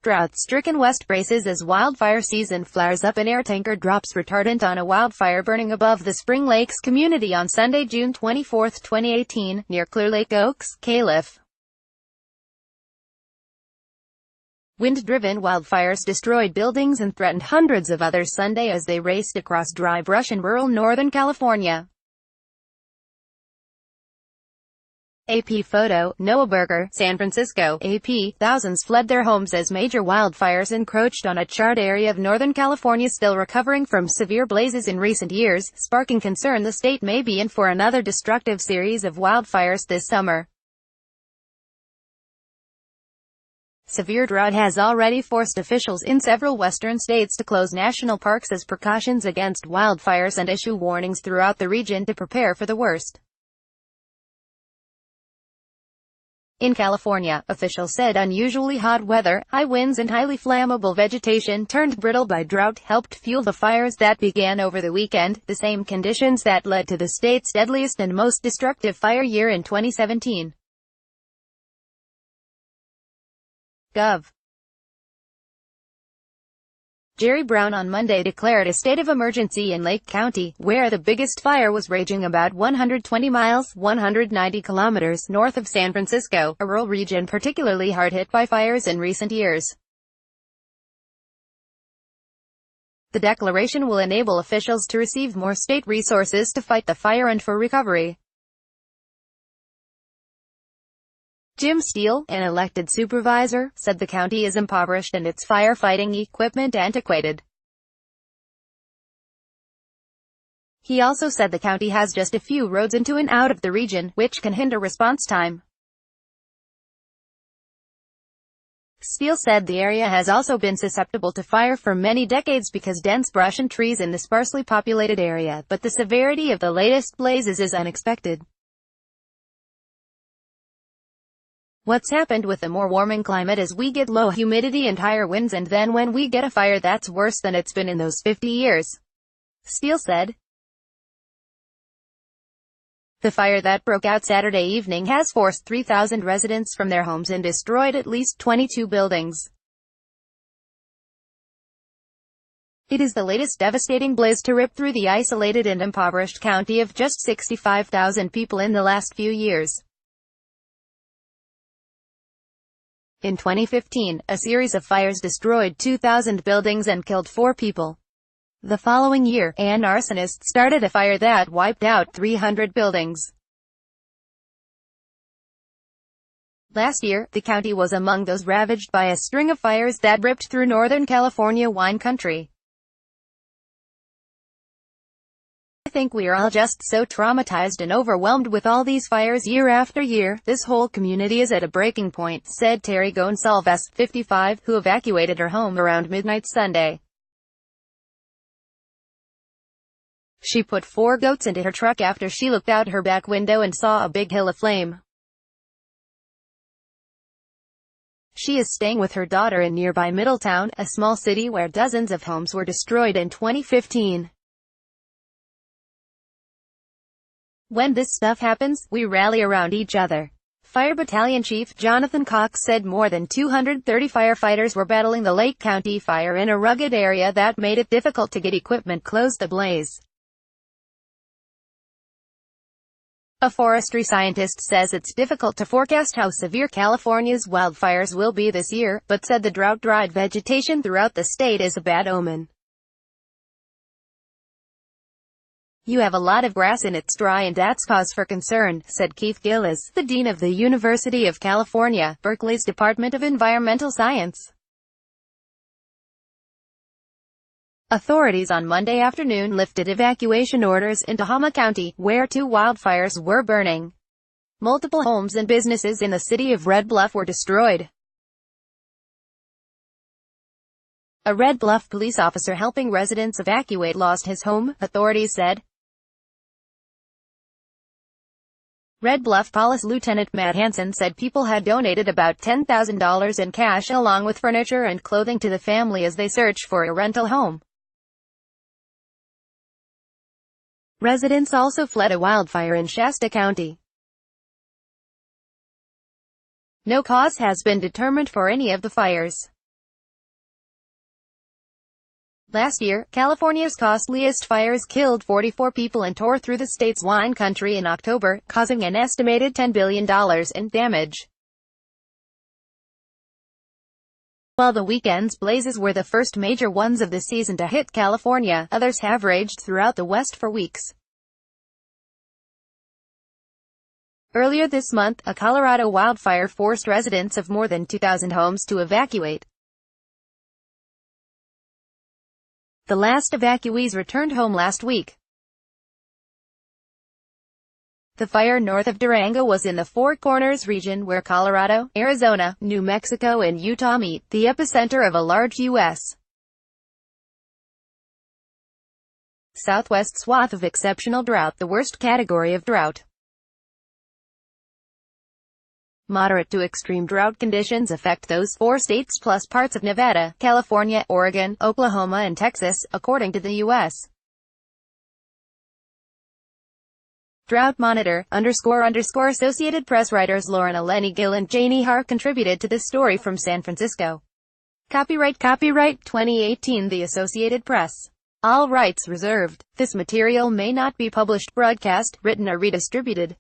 Drought-stricken West braces as wildfire season flares up. An air tanker drops retardant on a wildfire burning above the Spring Lakes community on Sunday, June 24, 2018, near Clear Lake Oaks, Calif. Wind-driven wildfires destroyed buildings and threatened hundreds of others Sunday as they raced across dry brush in rural Northern California. AP photo, Noah Berger, San Francisco. AP, thousands fled their homes as major wildfires encroached on a charred area of Northern California, still recovering from severe blazes in recent years, sparking concern the state may be in for another destructive series of wildfires this summer. Severe drought has already forced officials in several western states to close national parks as precautions against wildfires and issue warnings throughout the region to prepare for the worst. In California, officials said unusually hot weather, high winds and highly flammable vegetation turned brittle by drought helped fuel the fires that began over the weekend, the same conditions that led to the state's deadliest and most destructive fire year in 2017. Gov. Jerry Brown on Monday declared a state of emergency in Lake County, where the biggest fire was raging about 120 miles (190 kilometers) north of San Francisco, a rural region particularly hard hit by fires in recent years. The declaration will enable officials to receive more state resources to fight the fire and for recovery. Jim Steele, an elected supervisor, said the county is impoverished and its firefighting equipment antiquated. He also said the county has just a few roads into and out of the region, which can hinder response time. Steele said the area has also been susceptible to fire for many decades because dense brush and trees in the sparsely populated area, but the severity of the latest blazes is unexpected. What's happened with the more warming climate is we get low humidity and higher winds, and then when we get a fire that's worse than it's been in those 50 years. Steele said. The fire that broke out Saturday evening has forced 3,000 residents from their homes and destroyed at least 22 buildings. It is the latest devastating blaze to rip through the isolated and impoverished county of just 65,000 people in the last few years. In 2015, a series of fires destroyed 2,000 buildings and killed 4 people. The following year, an arsonist started a fire that wiped out 300 buildings. Last year, the county was among those ravaged by a string of fires that ripped through Northern California wine country. I think we are all just so traumatized and overwhelmed with all these fires year after year. This whole community is at a breaking point, said Terry Gonsalves, 55, who evacuated her home around midnight Sunday. She put 4 goats into her truck after she looked out her back window and saw a big hill of flame. She is staying with her daughter in nearby Middletown, a small city where dozens of homes were destroyed in 2015. When this stuff happens, we rally around each other. Fire Battalion Chief Jonathan Cox said more than 230 firefighters were battling the Lake County fire in a rugged area that made it difficult to get equipment close to the blaze. A forestry scientist says it's difficult to forecast how severe California's wildfires will be this year, but said the drought-dried vegetation throughout the state is a bad omen. You have a lot of grass and it's dry and that's cause for concern, said Keith Gillis, the dean of the University of California, Berkeley's Department of Environmental Science. Authorities on Monday afternoon lifted evacuation orders in Tehama County, where 2 wildfires were burning. Multiple homes and businesses in the city of Red Bluff were destroyed. A Red Bluff police officer helping residents evacuate lost his home, authorities said. Red Bluff Police Lieutenant Matt Hansen said people had donated about $10,000 in cash along with furniture and clothing to the family as they search for a rental home. Residents also fled a wildfire in Shasta County. No cause has been determined for any of the fires. Last year, California's costliest fires killed 44 people and tore through the state's wine country in October, causing an estimated $10 billion in damage. While the weekend's blazes were the first major ones of the season to hit California, others have raged throughout the West for weeks. Earlier this month, a Colorado wildfire forced residents of more than 2,000 homes to evacuate. The last evacuees returned home last week. The fire north of Durango was in the Four Corners region where Colorado, Arizona, New Mexico and Utah meet, the epicenter of a large U.S. Southwest swath of exceptional drought, the worst category of drought. Moderate to extreme drought conditions affect those 4 states plus parts of Nevada, California, Oregon, Oklahoma and Texas, according to the U.S. Drought Monitor, _ Associated Press writers Lauren Eleni Gill and Janie Har contributed to this story from San Francisco. Copyright 2018 The Associated Press. All rights reserved. This material may not be published, broadcast, written or redistributed.